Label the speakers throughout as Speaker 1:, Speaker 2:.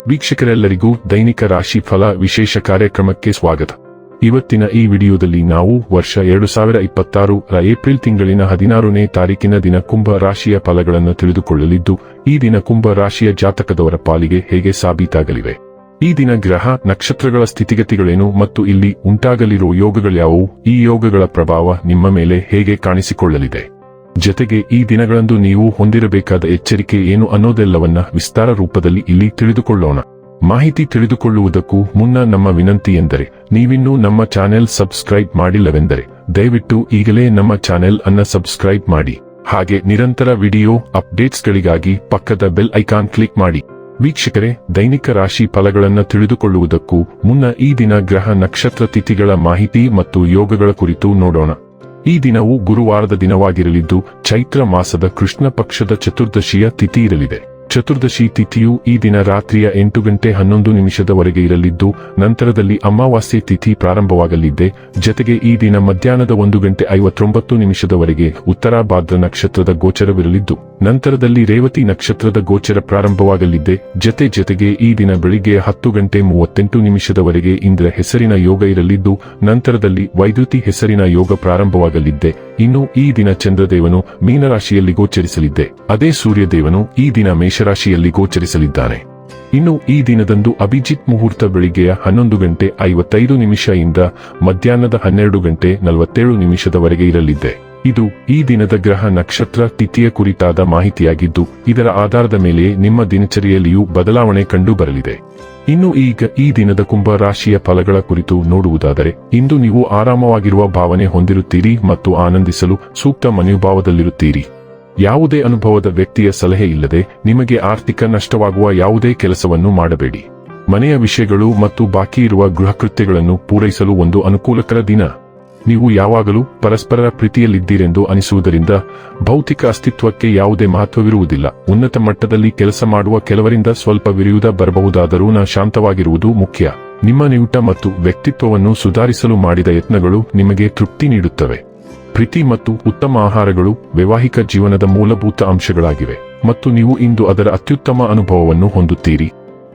Speaker 1: ವೀಕ್ಷಕರೆಲ್ಲರಿಗೂ ದೈನಿಕ ರಾಶಿ ಫಲ ವಿಶೇಷ ಕಾರ್ಯಕ್ರಮಕ್ಕೆ ಸ್ವಾಗತ. ಇವತ್ತಿನ ಈ ವಿಡಿಯೋದಲ್ಲಿ ನಾವು ವರ್ಷ 2026 ರ ಏಪ್ರಿಲ್ ತಿಂಗಳಿನ 16ನೇ ತಾರೀಕಿನ ದಿನ ಕುಂಭ ರಾಶಿಯ ಫಲಗಳನ್ನು ತಿಳಿದುಕೊಳ್ಳಲಿದ್ದು, ಈ ದಿನ ಕುಂಭ ರಾಶಿಯ ಜಾತಕದವರ ಪಾಲಿಗೆ ಹೇಗೆ ಸಾಬೀತಾಗಲಿವೆ, ಈ ದಿನ ಗ್ರಹ ನಕ್ಷತ್ರಗಳ ಸ್ಥಿತಿಗತಿಗಳೇನು ಮತ್ತು ಇಲ್ಲಿ ಉಂಟಾಗಲಿರುವ ಯೋಗಗಳ್ಯಾವುವು, ಈ ಯೋಗಗಳ ಪ್ರಭಾವ ನಿಮ್ಮ ಮೇಲೆ ಹೇಗೆ ಕಾಣಿಸಿಕೊಳ್ಳಲಿದೆ, ಜೊತೆಗೆ ಈ ದಿನಗಳಂದು ನೀವು ಹೊಂದಿರಬೇಕಾದ ಎಚ್ಚರಿಕೆ ಏನು ಅನ್ನೋದೆಲ್ಲವನ್ನ ವಿಸ್ತಾರ ರೂಪದಲ್ಲಿ ಇಲ್ಲಿ ತಿಳಿದುಕೊಳ್ಳೋಣ. ಮಾಹಿತಿ ತಿಳಿದುಕೊಳ್ಳುವುದಕ್ಕೂ ಮುನ್ನ ನಮ್ಮ ವಿನಂತಿ ಎಂದರೆ, ನೀವಿನ್ನೂ ನಮ್ಮ ಚಾನೆಲ್ ಸಬ್ಸ್ಕ್ರೈಬ್ ಮಾಡಿಲ್ಲವೆಂದರೆ ದಯವಿಟ್ಟು ಈಗಲೇ ನಮ್ಮ ಚಾನೆಲ್ ಅನ್ನ ಸಬ್ಸ್ಕ್ರೈಬ್ ಮಾಡಿ. ಹಾಗೆ ನಿರಂತರ ವಿಡಿಯೋ ಅಪ್ಡೇಟ್ಸ್ಗಳಿಗಾಗಿ ಪಕ್ಕದ ಬೆಲ್ ಐಕಾನ್ ಕ್ಲಿಕ್ ಮಾಡಿ. ವೀಕ್ಷಕರೇ, ದೈನಿಕ ರಾಶಿ ಫಲಗಳನ್ನು ತಿಳಿದುಕೊಳ್ಳುವುದಕ್ಕೂ ಮುನ್ನ ಈ ದಿನ ಗ್ರಹ ನಕ್ಷತ್ರ ತಿಥಿಗಳ ಮಾಹಿತಿ ಮತ್ತು ಯೋಗಗಳ ಕುರಿತು ನೋಡೋಣ. ಈ ದಿನವು ಗುರುವಾರದ ದಿನವಾಗಿರಲಿದ್ದು, ಚೈತ್ರ ಮಾಸದ ಕೃಷ್ಣ ಪಕ್ಷದ ಚತುರ್ದಶಿಯ ತಿಥಿ ಇರಲಿದೆ. ಚತುರ್ದಶಿ ತಿಥಿಯು ಈ ದಿನ ರಾತ್ರಿಯ 8:11 ಇರಲಿದ್ದು, ನಂತರದಲ್ಲಿ ಅಮಾವಾಸ್ಯೆ ತಿಥಿ ಪ್ರಾರಂಭವಾಗಲಿದೆ. ಜೊತೆಗೆ ಈ ದಿನ ಮಧ್ಯಾಹ್ನದ 1:59 ಉತ್ತರಾಭಾದ್ರ ನಕ್ಷತ್ರದ ಗೋಚರವಿರಲಿದ್ದು, ನಂತರದಲ್ಲಿ ರೇವತಿ ನಕ್ಷತ್ರದ ಗೋಚರ ಪ್ರಾರಂಭವಾಗಲಿದೆ. ಜೊತೆಗೆ ಈ ದಿನ ಬೆಳಿಗ್ಗೆ 10:38 ಇಂದ್ರ ಹೆಸರಿನ ಯೋಗ ಇರಲಿದ್ದು, ನಂತರದಲ್ಲಿ ವೈದ್ಯುತಿ ಹೆಸರಿನ ಯೋಗ ಪ್ರಾರಂಭವಾಗಲಿದೆ. ಇನ್ನು ಈ ದಿನ ಚಂದ್ರದೇವನು ಮೀನರಾಶಿಯಲ್ಲಿ ಗೋಚರಿಸಲಿದೆ. ಅದೇ ಸೂರ್ಯದೇವನು ಈ ದಿನ ಮೇಷರಾಶಿಯಲ್ಲಿ ಗೋಚರಿಸಲಿದ್ದಾನೆ. ಇನ್ನು ಈ ದಿನದಂದು ಅಭಿಜಿತ್ ಮುಹೂರ್ತ ಬೆಳಿಗ್ಗೆಯ 11:55 ಇಂದ ಮಧ್ಯಾಹ್ನದ 12:47 ಇರಲಿದೆ. ಇದು ಈ ದಿನದ ಗ್ರಹ ನಕ್ಷತ್ರ ತಿಥಿಯ ಕುರಿತಾದ ಮಾಹಿತಿಯಾಗಿದ್ದು, ಇದರ ಆಧಾರದ ಮೇಲೆ ನಿಮ್ಮ ದಿನಚರಿಯಲ್ಲಿಯೂ ಬದಲಾವಣೆ ಕಂಡು ಬರಲಿದೆ. ಇನ್ನು ಈಗ ಈ ದಿನದ ಕುಂಭ ರಾಶಿಯ ಫಲಗಳ ಕುರಿತು ನೋಡುವುದಾದರೆ, ಇಂದು ನೀವು ಆರಾಮವಾಗಿರುವ ಭಾವನೆ ಹೊಂದಿರುತ್ತೀರಿ ಮತ್ತು ಆನಂದಿಸಲು ಸೂಕ್ತ ಮನೋಭಾವದಲ್ಲಿರುತ್ತೀರಿ. ಯಾವುದೇ ಅನುಭವದ ವ್ಯಕ್ತಿಯ ಸಲಹೆ ಇಲ್ಲದೆ ನಿಮಗೆ ಆರ್ಥಿಕ ನಷ್ಟವಾಗುವ ಯಾವುದೇ ಕೆಲಸವನ್ನು ಮಾಡಬೇಡಿ. ಮನೆಯ ವಿಷಯಗಳು ಮತ್ತು ಬಾಕಿ ಇರುವ ಗೃಹ ಕೃತ್ಯಗಳನ್ನು ಪೂರೈಸಲು ಒಂದು ಅನುಕೂಲಕರ ದಿನ. ನೀವು ಯಾವಾಗಲೂ ಪರಸ್ಪರರ ಪ್ರೀತಿಯಲ್ಲಿದ್ದೀರೆಂದು ಅನಿಸುವುದರಿಂದ ಭೌತಿಕ ಅಸ್ತಿತ್ವಕ್ಕೆ ಯಾವುದೇ ಮಹತ್ವವಿರುವುದಿಲ್ಲ. ಉನ್ನತ ಮಟ್ಟದಲ್ಲಿ ಕೆಲಸ ಮಾಡುವ ಕೆಲವರಿಂದ ಸ್ವಲ್ಪ ವಿರೋಧ ಬರಬಹುದಾದರೂ ಶಾಂತವಾಗಿರುವುದು ಮುಖ್ಯ. ನಿಮ್ಮ ನಿಯುಟ ಮತ್ತು ವ್ಯಕ್ತಿತ್ವವನ್ನು ಸುಧಾರಿಸಲು ಮಾಡಿದ ಯತ್ನಗಳು ನಿಮಗೆ ತೃಪ್ತಿ ನೀಡುತ್ತವೆ. ಪ್ರೀತಿ ಮತ್ತು ಉತ್ತಮ ಆಹಾರಗಳು ವೈವಾಹಿಕ ಜೀವನದ ಮೂಲಭೂತ ಅಂಶಗಳಾಗಿವೆ ಮತ್ತು ನೀವು ಇಂದು ಅದರ ಅತ್ಯುತ್ತಮ ಅನುಭವವನ್ನು ಹೊಂದುತ್ತೀರಿ.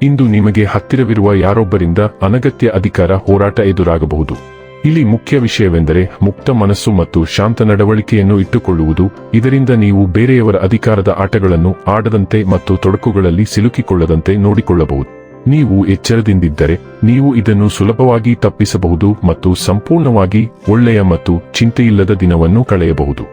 Speaker 1: ಇಂದು ನಿಮಗೆ ಹತ್ತಿರವಿರುವ ಯಾರೊಬ್ಬರಿಂದ ಅನಗತ್ಯ ಅಧಿಕಾರ ಹೋರಾಟ ಎದುರಾಗಬಹುದು. ಇಲ್ಲಿ ಮುಖ್ಯ ವಿಷಯವೆಂದರೆ ಮುಕ್ತ ಮನಸ್ಸು ಮತ್ತು ಶಾಂತ ನಡವಳಿಕೆಯನ್ನು ಇಟ್ಟುಕೊಳ್ಳುವುದು. ಇದರಿಂದ ನೀವು ಬೇರೆಯವರ ಅಧಿಕಾರದ ಆಟಗಳನ್ನು ಆಡದಂತೆ ಮತ್ತು ತೊಡಕುಗಳಲ್ಲಿ ಸಿಲುಕಿಕೊಳ್ಳದಂತೆ ನೋಡಿಕೊಳ್ಳಬಹುದು. ನೀವು ಎಚ್ಚರದಿಂದಿದ್ದರೆ ನೀವು ಇದನ್ನು ಸುಲಭವಾಗಿ ತಪ್ಪಿಸಬಹುದು ಮತ್ತು ಸಂಪೂರ್ಣವಾಗಿ ಒಳ್ಳೆಯ ಮತ್ತು ಚಿಂತೆಯಿಲ್ಲದ ದಿನವನ್ನು ಕಳೆಯಬಹುದು.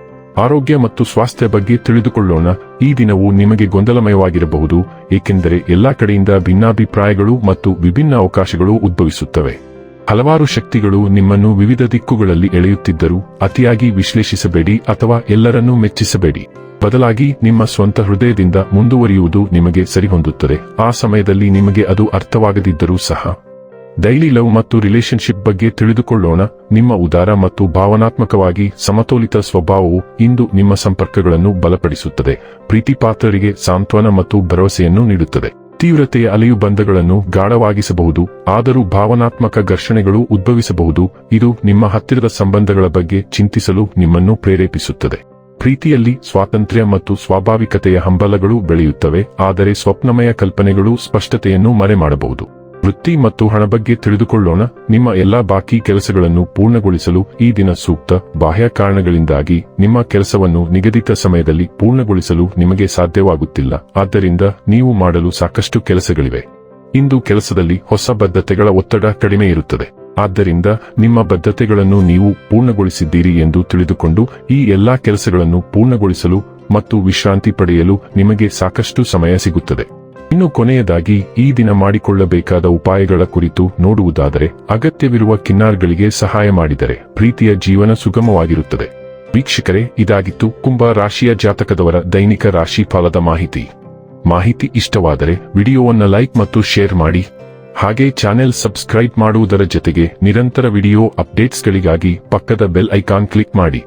Speaker 1: ಆರೋಗ್ಯ ಮತ್ತು ಸ್ವಾಸ್ಥ್ಯ ಬಗ್ಗೆ ತಿಳಿದುಕೊಳ್ಳೋಣ. ಈ ದಿನವು ನಿಮಗೆ ಗೊಂದಲಮಯವಾಗಿರಬಹುದು, ಏಕೆಂದರೆ ಎಲ್ಲಾ ಕಡೆಯಿಂದ ಭಿನ್ನಾಭಿಪ್ರಾಯಗಳು ಮತ್ತು ವಿಭಿನ್ನ ಅವಕಾಶಗಳು ಉದ್ಭವಿಸುತ್ತವೆ. ಹಲವಾರು ಶಕ್ತಿಗಳು ನಿಮ್ಮನ್ನು ವಿವಿಧ ದಿಕ್ಕುಗಳಲ್ಲಿ ಎಳೆಯುತ್ತಿದ್ದರೂ ಅತಿಯಾಗಿ ವಿಶ್ಲೇಷಿಸಬೇಡಿ ಅಥವಾ ಎಲ್ಲರನ್ನೂ ಮೆಚ್ಚಿಸಬೇಡಿ. ಬದಲಾಗಿ ನಿಮ್ಮ ಸ್ವಂತ ಹೃದಯದಿಂದ ಮುಂದುವರಿಯುವುದು ನಿಮಗೆ ಸರಿಹೊಂದುತ್ತದೆ. ಆ ಸಮಯದಲ್ಲಿ ನಿಮಗೆ ಅದು ಅರ್ಥವಾಗದಿದ್ದರೂ ಸಹ. ಡೈಲಿ ಲವ್ ಮತ್ತು ರಿಲೇಶನ್ಶಿಪ್ ಬಗ್ಗೆ ತಿಳಿದುಕೊಳ್ಳೋಣ. ನಿಮ್ಮ ಉದಾರ ಮತ್ತು ಭಾವನಾತ್ಮಕವಾಗಿ ಸಮತೋಲಿತ ಸ್ವಭಾವವು ಇಂದು ನಿಮ್ಮ ಸಂಪರ್ಕಗಳನ್ನು ಬಲಪಡಿಸುತ್ತದೆ. ಪ್ರೀತಿಪಾತ್ರರಿಗೆ ಸಾಂತ್ವನ ಮತ್ತು ಭರವಸೆಯನ್ನು ನೀಡುತ್ತದೆ. ತೀವ್ರತೆಯ ಅಲೆಯು ಬಂಧಗಳನ್ನು ಗಾಢವಾಗಿಸಬಹುದು, ಆದರೂ ಭಾವನಾತ್ಮಕ ಘರ್ಷಣೆಗಳು ಉದ್ಭವಿಸಬಹುದು. ಇದು ನಿಮ್ಮ ಹತ್ತಿರದ ಸಂಬಂಧಗಳ ಬಗ್ಗೆ ಚಿಂತಿಸಲು ನಿಮ್ಮನ್ನು ಪ್ರೇರೇಪಿಸುತ್ತದೆ. ಪ್ರೀತಿಯಲ್ಲಿ ಸ್ವಾತಂತ್ರ್ಯ ಮತ್ತು ಸ್ವಾಭಾವಿಕತೆಯ ಹಂಬಲಗಳು ಬೆಳೆಯುತ್ತವೆ, ಆದರೆ ಸ್ವಪ್ನಮಯ ಕಲ್ಪನೆಗಳು ಸ್ಪಷ್ಟತೆಯನ್ನು ಮರೆಮಾಡಬಹುದು. ವೃತ್ತಿ ಮತ್ತು ಹಣ ಬಗ್ಗೆ ತಿಳಿದುಕೊಳ್ಳೋಣ. ನಿಮ್ಮ ಎಲ್ಲಾ ಬಾಕಿ ಕೆಲಸಗಳನ್ನು ಪೂರ್ಣಗೊಳಿಸಲು ಈ ದಿನ ಸೂಕ್ತ. ಬಾಹ್ಯ ಕಾರಣಗಳಿಂದಾಗಿ ನಿಮ್ಮ ಕೆಲಸವನ್ನು ನಿಗದಿತ ಸಮಯದಲ್ಲಿ ಪೂರ್ಣಗೊಳಿಸಲು ನಿಮಗೆ ಸಾಧ್ಯವಾಗುತ್ತಿಲ್ಲ, ಆದ್ದರಿಂದ ನೀವು ಮಾಡಲು ಸಾಕಷ್ಟು ಕೆಲಸಗಳಿವೆ. ಇಂದು ಕೆಲಸದಲ್ಲಿ ಹೊಸ ಬದ್ಧತೆಗಳ ಒತ್ತಡ ಕಡಿಮೆ ಇರುತ್ತದೆ. ಆದ್ದರಿಂದ ನಿಮ್ಮ ಬದ್ಧತೆಗಳನ್ನು ನೀವು ಪೂರ್ಣಗೊಳಿಸಿದ್ದೀರಿ ಎಂದು ತಿಳಿದುಕೊಂಡು ಈ ಎಲ್ಲಾ ಕೆಲಸಗಳನ್ನು ಪೂರ್ಣಗೊಳಿಸಲು ಮತ್ತು ವಿಶ್ರಾಂತಿ ಪಡೆಯಲು ನಿಮಗೆ ಸಾಕಷ್ಟು ಸಮಯ ಸಿಗುತ್ತದೆ. ಇನ್ನು ಕೊನೆಯದಾಗಿ ಈ ದಿನ ಮಾಡಿಕೊಳ್ಳಬೇಕಾದ ಉಪಾಯಗಳ ಕುರಿತು ನೋಡುವುದಾದರೆ, ಅಗತ್ಯವಿರುವ ಕಿನ್ನಾರ್ಗಳಿಗೆ ಸಹಾಯ ಮಾಡಿದರೆ ಪ್ರೀತಿಯ ಜೀವನ ಸುಗಮವಾಗಿರುತ್ತದೆ. ವೀಕ್ಷಕರೇ, ಇದಾಗಿತ್ತು ಕುಂಭ ರಾಶಿಯ ಜಾತಕದವರ ದೈನಿಕ ರಾಶಿ ಫಲದ ಮಾಹಿತಿ ಇಷ್ಟವಾದರೆ ವಿಡಿಯೋವನ್ನು ಲೈಕ್ ಮತ್ತು ಶೇರ್ ಮಾಡಿ. ಹಾಗೆ ಚಾನೆಲ್ ಸಬ್ಸ್ಕ್ರೈಬ್ ಮಾಡುವುದರ ಜೊತೆಗೆ ನಿರಂತರ ವಿಡಿಯೋ ಅಪ್ಡೇಟ್ಸ್ಗಳಿಗಾಗಿ ಪಕ್ಕದ ಬೆಲ್ ಐಕಾನ್ ಕ್ಲಿಕ್ ಮಾಡಿ.